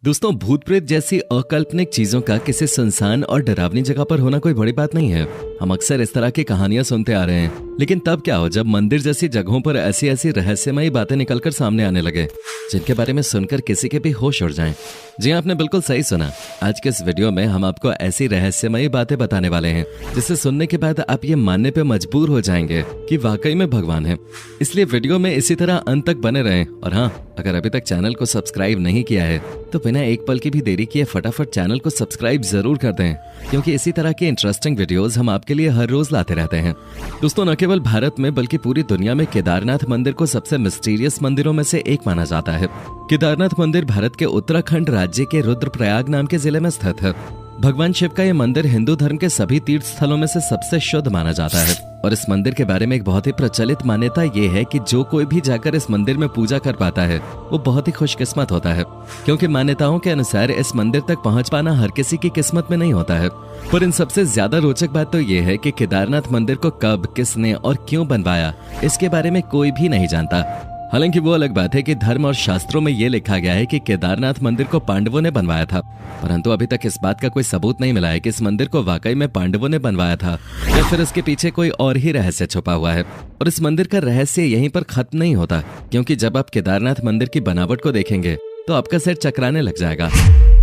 दोस्तों, भूत प्रेत जैसी अकाल्पनिक चीजों का किसी सुनसान और डरावनी जगह पर होना कोई बड़ी बात नहीं है। हम अक्सर इस तरह की कहानियां सुनते आ रहे हैं, लेकिन तब क्या हो जब मंदिर जैसी जगहों पर ऐसी ऐसी रहस्यमयी बातें निकलकर सामने आने लगे जिनके बारे में सुनकर किसी के भी होश उड़ जाएं। जी आपने बिल्कुल सही सुना। आज के इस वीडियो में हम आपको ऐसी रहस्यमयी बातें बताने वाले हैं जिसे सुनने के बाद आप ये मानने पे मजबूर हो जाएंगे कि वाकई में भगवान है। इसलिए वीडियो में इसी तरह अंत तक बने रहें। और हाँ, अगर अभी तक चैनल को सब्सक्राइब नहीं किया है तो बिना एक पल की भी देरी किए फटाफट चैनल को सब्सक्राइब जरूर कर दें, क्योंकि इसी तरह के इंटरेस्टिंग वीडियोस हम आपके लिए हर रोज लाते रहते हैं। दोस्तों, न केवल भारत में बल्कि पूरी दुनिया में केदारनाथ मंदिर को सबसे मिस्टीरियस मंदिरों में से एक माना जाता है। केदारनाथ मंदिर भारत के उत्तराखंड राज्य के रुद्रप्रयाग नाम के जिले में स्थित है। भगवान शिव का यह मंदिर हिंदू धर्म के सभी तीर्थ स्थलों में से सबसे शुद्ध माना जाता है। और इस मंदिर के बारे में एक बहुत ही प्रचलित मान्यता ये है कि जो कोई भी जाकर इस मंदिर में पूजा कर पाता है वो बहुत ही खुशकिस्मत होता है, क्योंकि मान्यताओं के अनुसार इस मंदिर तक पहुंच पाना हर किसी की किस्मत में नहीं होता है। पर इन सबसे ज्यादा रोचक बात तो ये है कि केदारनाथ मंदिर को कब, किसने और क्यों बनवाया, इसके बारे में कोई भी नहीं जानता। हालांकि वो अलग बात है कि धर्म और शास्त्रों में ये लिखा गया है कि केदारनाथ मंदिर को पांडवों ने बनवाया था, परंतु अभी तक इस बात का कोई सबूत नहीं मिला है कि इस मंदिर को वाकई में पांडवों ने बनवाया था या फिर इसके पीछे कोई और ही रहस्य छुपा हुआ है। और इस मंदिर का रहस्य यहीं पर खत्म नहीं होता, क्योंकि जब आप केदारनाथ मंदिर की बनावट को देखेंगे तो आपका सिर चकराने लग जाएगा।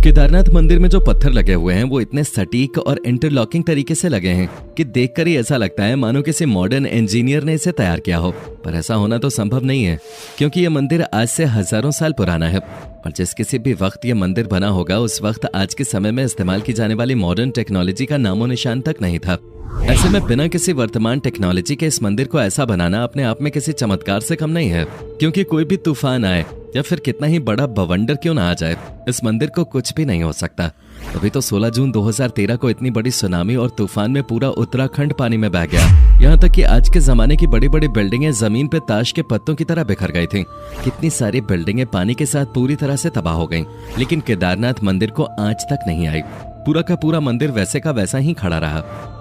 केदारनाथ मंदिर में जो पत्थर लगे हुए हैं वो इतने सटीक और इंटरलॉकिंग तरीके से लगे हैं कि देखकर ही ऐसा लगता है मानो किसी मॉडर्न इंजीनियर ने इसे तैयार किया हो। पर ऐसा होना तो संभव नहीं है, क्योंकि ये मंदिर आज से हजारों साल पुराना है। और जिस किसी भी वक्त ये मंदिर बना होगा उस वक्त आज के समय में इस्तेमाल की जाने वाली मॉडर्न टेक्नोलॉजी का नामो निशान तक नहीं था। ऐसे में बिना किसी वर्तमान टेक्नोलॉजी के इस मंदिर को ऐसा बनाना अपने आप में किसी चमत्कार से कम नहीं है, क्योंकि कोई भी तूफान आए या फिर कितना ही बड़ा बवंडर क्यों ना आ जाए, इस मंदिर को कुछ भी नहीं हो सकता। तभी तो 16 जून 2013 को इतनी बड़ी सुनामी और तूफान में पूरा उत्तराखंड पानी में बह गया। यहाँ तक कि आज के जमाने की बड़ी बड़ी बिल्डिंगें जमीन पे ताश के पत्तों की तरह बिखर गई थीं। कितनी सारी बिल्डिंगें पानी के साथ पूरी तरह से तबाह हो गईं, लेकिन केदारनाथ मंदिर को आंच तक नहीं आई। पूरा का पूरा मंदिर वैसे का वैसा ही खड़ा रहा।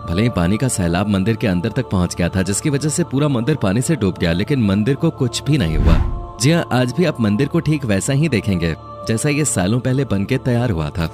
भले ही पानी का सैलाब मंदिर के अंदर तक पहुंच गया था, जिसकी वजह से पूरा मंदिर पानी से डूब गया, लेकिन मंदिर को कुछ भी नहीं हुआ। जी हाँ, आज भी आप मंदिर को ठीक वैसा ही देखेंगे जैसा ये सालों पहले बनके तैयार हुआ था।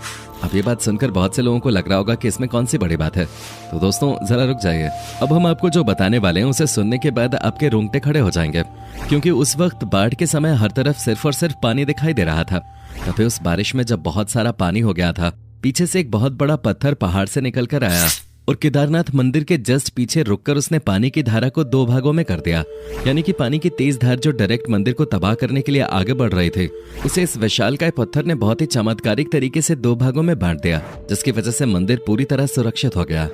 अब ये बात सुनकर बहुत से लोगों को लग रहा होगा कि इसमें कौन सी बड़ी बात है। तो दोस्तों, जरा रुक जाइए। अब हम आपको जो बताने वाले हैं उसे सुनने के बाद आपके रोंगटे खड़े हो जाएंगे, क्योंकि उस वक्त बाढ़ के समय हर तरफ सिर्फ और सिर्फ पानी दिखाई दे रहा था। तभी उस बारिश में जब बहुत सारा पानी हो गया था, पीछे से एक बहुत बड़ा पत्थर पहाड़ से निकल कर आया और केदारनाथ मंदिर के जस्ट पीछे रुककर उसने पानी की धारा को दो भागों में कर दिया। यानी कि पानी की तेज धार जो डायरेक्ट मंदिर को तबाह करने के लिए आगे बढ़ रही थी, उसे इस विशालकाय पत्थर ने बहुत ही चमत्कारिक तरीके से दो भागों में बांट दिया, जिसकी वजह से मंदिर पूरी तरह सुरक्षित हो गया।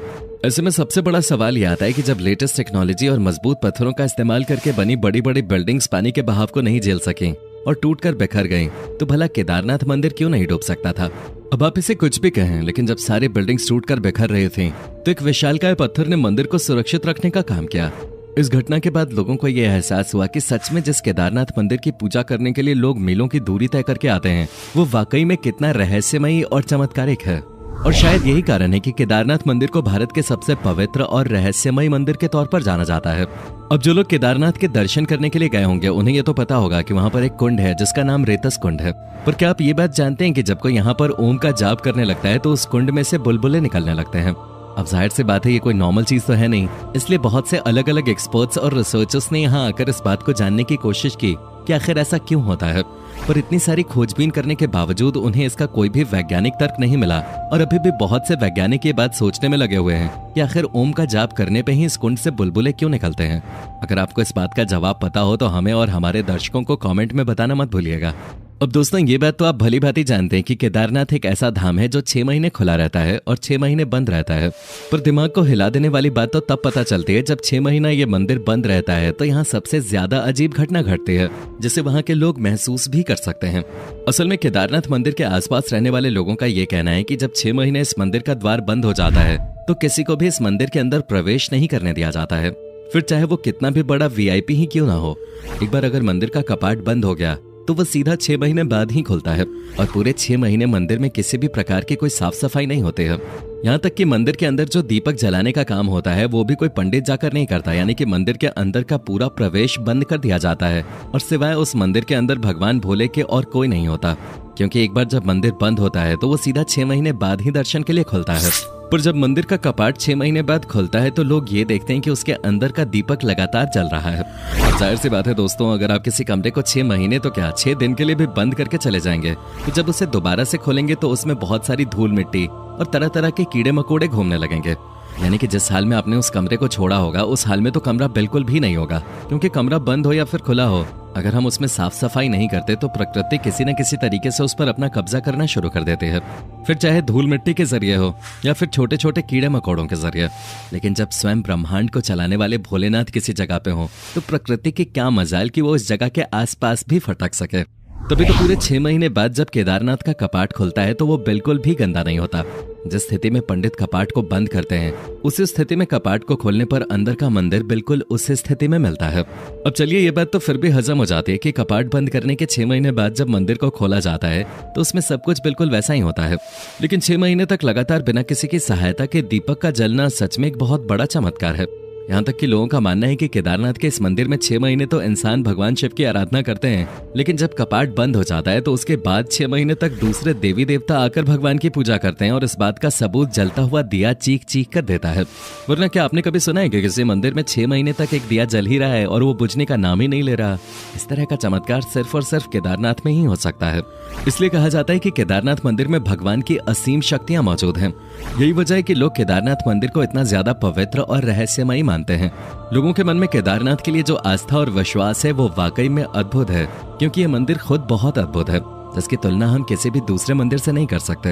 ऐसे में सबसे बड़ा सवाल यह आता है कि जब लेटेस्ट टेक्नोलॉजी और मजबूत पत्थरों का इस्तेमाल करके बनी बड़ी बड़ी बिल्डिंग्स पानी के बहाव को नहीं झेल सकी और टूटकर बिखर गई, तो भला केदारनाथ मंदिर क्यों नहीं डूब सकता था। अब आप इसे कुछ भी कहें, लेकिन जब सारी बिल्डिंग्स टूटकर बिखर रही थीं, तो एक विशालकाय पत्थर ने मंदिर को सुरक्षित रखने का काम किया। इस घटना के बाद लोगों को यह एहसास हुआ कि सच में जिस केदारनाथ मंदिर की पूजा करने के लिए लोग मीलों की दूरी तय करके आते हैं, वो वाकई में कितना रहस्यमयी और चमत्कारिक है। और शायद यही कारण है कि केदारनाथ मंदिर को भारत के सबसे पवित्र और रहस्यमय मंदिर के तौर पर जाना जाता है। अब जो लोग केदारनाथ के दर्शन करने के लिए गए होंगे उन्हें ये तो पता होगा कि वहाँ पर एक कुंड है जिसका नाम रेतस कुंड है। पर क्या आप ये बात जानते हैं कि जब कोई यहाँ पर ओम का जाप करने लगता है तो उस कुंड में से बुलबुले निकलने लगते हैं। अब जाहिर सी बात है ये कोई नॉर्मल चीज तो है नहीं, इसलिए बहुत से अलग अलग एक्सपर्ट्स और रिसर्चर्स ने यहाँ आकर इस बात को जानने की कोशिश की कि आखिर ऐसा क्यों होता है। पर इतनी सारी खोजबीन करने के बावजूद उन्हें इसका कोई भी वैज्ञानिक तर्क नहीं मिला। और अभी भी बहुत से वैज्ञानिक ये बात सोचने में लगे हुए हैं कि आखिर ओम का जाप करने पे ही इस कुंड से बुलबुले क्यों निकलते हैं। अगर आपको इस बात का जवाब पता हो तो हमें और हमारे दर्शकों को कमेंट में बताना मत भूलिएगा। अब दोस्तों, ये बात तो आप भली भांति जानते हैं कि केदारनाथ एक ऐसा धाम है जो 6 महीने खुला रहता है और 6 महीने बंद रहता है। पर दिमाग को हिला देने वाली बात तो तब पता चलती है जब 6 महीना ये मंदिर बंद रहता है, तो यहाँ सबसे ज्यादा अजीब घटना घटती है जिसे वहाँ के लोग महसूस भी कर सकते हैं। असल में केदारनाथ मंदिर के आसपास रहने वाले लोगों का ये कहना है कि जब 6 महीने इस मंदिर का द्वार बंद हो जाता है तो किसी को भी इस मंदिर के अंदर प्रवेश नहीं करने दिया जाता है, फिर चाहे वो कितना भी बड़ा VIP ही क्यों ना हो। एक बार अगर मंदिर का कपाट बंद हो गया तो वो सीधा 6 महीने बाद ही खुलता है और पूरे 6 महीने मंदिर में किसी भी प्रकार की कोई साफ सफाई नहीं होती है। यहाँ तक कि मंदिर के अंदर जो दीपक जलाने का काम होता है वो भी कोई पंडित जाकर नहीं करता, यानी कि मंदिर के अंदर का पूरा प्रवेश बंद कर दिया जाता है और सिवाय उस मंदिर के अंदर भगवान भोले के और कोई नहीं होता। क्योंकि एक बार जब मंदिर बंद होता है तो वो सीधा 6 महीने बाद ही दर्शन के लिए खुलता है। पर जब मंदिर का कपाट 6 महीने बाद खुलता है तो लोग ये देखते हैं कि उसके अंदर का दीपक लगातार जल रहा है। और जाहिर सी बात है दोस्तों, अगर आप किसी कमरे को 6 महीने तो क्या 6 दिन के लिए भी बंद करके चले जाएंगे तो जब उसे दोबारा से खोलेंगे तो उसमें बहुत सारी धूल मिट्टी और तरह तरह के कीड़े मकोड़े घूमने लगेंगे। यानी कि जिस हाल में आपने उस कमरे को छोड़ा होगा उस हाल में तो कमरा बिल्कुल भी नहीं होगा, क्योंकि कमरा बंद हो या फिर खुला हो, अगर हम उसमें साफ सफाई नहीं करते तो प्रकृति किसी न किसी तरीके से उस पर अपना कब्जा करना शुरू कर देती है, फिर चाहे धूल मिट्टी के जरिए हो या फिर छोटे छोटे कीड़े मकोड़ों के जरिए। लेकिन जब स्वयं ब्रह्मांड को चलाने वाले भोलेनाथ किसी जगह पे हो तो प्रकृति की क्या मजाल कि वो उस जगह के आसपास भी फटक सके। तभी तो पूरे 6 महीने बाद जब केदारनाथ का कपाट खुलता है तो वो बिल्कुल भी गंदा नहीं होता। जिस स्थिति में पंडित कपाट को बंद करते हैं उसी स्थिति में कपाट को खोलने पर अंदर का मंदिर बिल्कुल उसी स्थिति में मिलता है। अब चलिए, ये बात तो फिर भी हजम हो जाती है कि कपाट बंद करने के 6 महीने बाद जब मंदिर को खोला जाता है तो उसमें सब कुछ बिल्कुल वैसा ही होता है। लेकिन 6 महीने तक लगातार बिना किसी की सहायता के दीपक का जलना सच में एक बहुत बड़ा चमत्कार है। यहाँ तक कि लोगों का मानना है कि केदारनाथ के इस मंदिर में 6 महीने तो इंसान भगवान शिव की आराधना करते हैं, लेकिन जब कपाट बंद हो जाता है तो उसके बाद 6 महीने तक दूसरे देवी देवता आकर भगवान की पूजा करते हैं और इस बात का सबूत जलता हुआ दिया चीख चीख कर देता है। वरना क्या आपने कभी सुना है कि किसी मंदिर में 6 महीने तक एक दिया जल ही रहा है और वो बुझने का नाम ही नहीं ले रहा? इस तरह का चमत्कार सिर्फ और सिर्फ केदारनाथ में ही हो सकता है। इसलिए कहा जाता है कि केदारनाथ मंदिर में भगवान की असीम शक्तियां मौजूद हैं। यही वजह है कि लोग केदारनाथ मंदिर को इतना ज्यादा पवित्र और रहस्यमयी मानते हैं। लोगों के मन में केदारनाथ के लिए जो आस्था और विश्वास है वो वाकई में अद्भुत है, क्योंकि ये मंदिर खुद बहुत अद्भुत है, जिसकी तुलना हम किसी भी दूसरे मंदिर से नहीं कर सकते।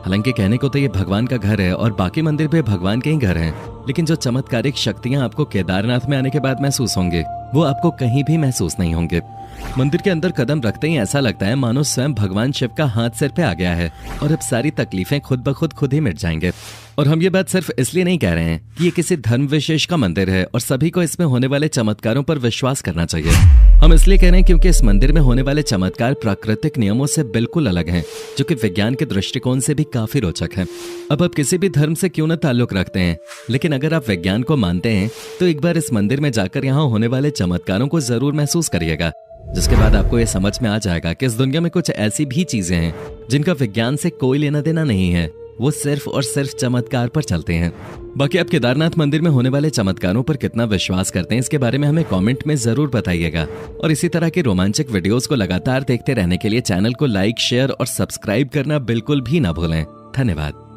हालांकि कहने को तो ये भगवान का घर है और बाकी मंदिर भी भगवान के ही घर हैं, लेकिन जो चमत्कारिक शक्तियां आपको केदारनाथ में आने के बाद महसूस होंगी वो आपको कहीं भी महसूस नहीं होंगे। मंदिर के अंदर कदम रखते ही ऐसा लगता है मानो स्वयं भगवान शिव का हाथ सिर पे आ गया है और अब सारी तकलीफें खुद ब खुद ही मिट जाएंगे। और हम ये बात सिर्फ इसलिए नहीं कह रहे हैं कि ये किसी धर्म विशेष का मंदिर है और सभी को इसमें होने वाले चमत्कारों पर विश्वास करना चाहिए। हम इसलिए कह रहे हैं क्योंकि इस मंदिर में होने वाले चमत्कार प्राकृतिक नियमों से बिल्कुल अलग हैं, जो कि विज्ञान के दृष्टिकोण से भी काफी रोचक है। अब आप किसी भी धर्म से क्यों न ताल्लुक रखते हैं, लेकिन अगर आप विज्ञान को मानते हैं तो एक बार इस मंदिर में जाकर यहाँ होने वाले चमत्कारों को जरूर महसूस करिएगा, जिसके बाद आपको ये समझ में आ जाएगा कि इस दुनिया में कुछ ऐसी भी चीजें हैं जिनका विज्ञान से कोई लेना देना नहीं है, वो सिर्फ और सिर्फ चमत्कार पर चलते हैं। बाकी आप केदारनाथ मंदिर में होने वाले चमत्कारों पर कितना विश्वास करते हैं इसके बारे में हमें कमेंट में जरूर बताइएगा। और इसी तरह के रोमांचक वीडियोस को लगातार देखते रहने के लिए चैनल को लाइक, शेयर और सब्सक्राइब करना बिल्कुल भी ना भूलें। धन्यवाद।